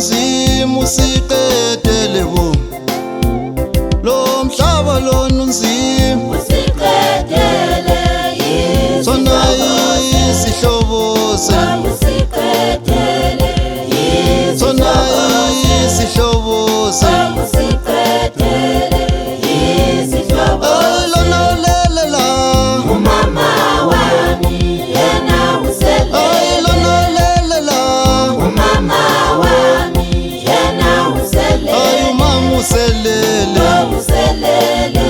unzima usiqedele bo lo mhlaba lona unzima usiqedele sona isihlobo sami usiqedele sona isihlobo sami usiqedele isihlobo lona lelela umama wami yena usele lona lelela umama wami yena usele umama uselele uselele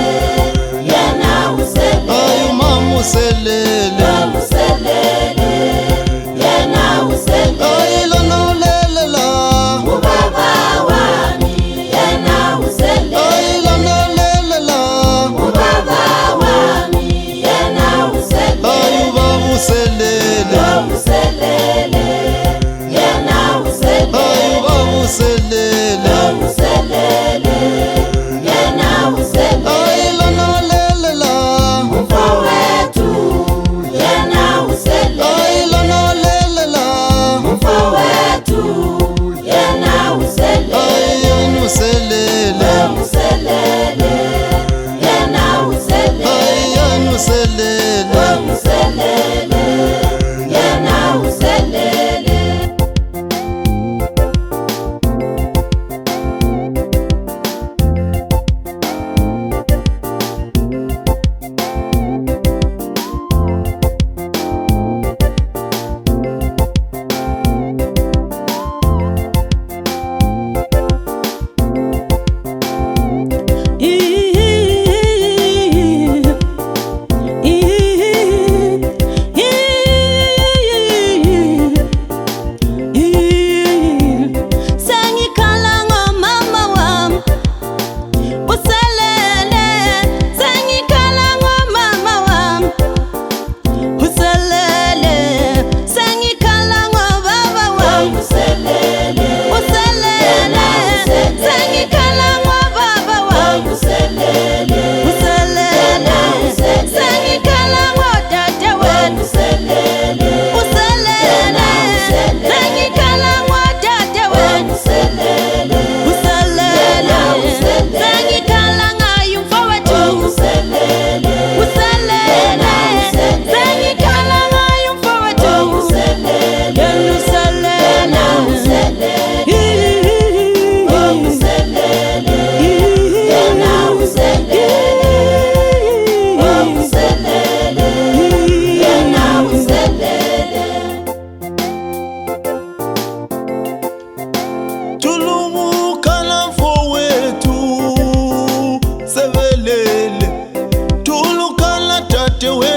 yena usele umama uselele uselele yena usele lona lelela ubaba wami yena usele lona lelela ubaba wami yena usele ubaba uselele uselele yena usele ubaba uselele uselele yena usele lona lelela mfowethu yena usele lona lelela mfowethu yena usele uselele uselele yena usele uselele uselele yena uselele tulumukana mfowethu sebelele tulukana tate we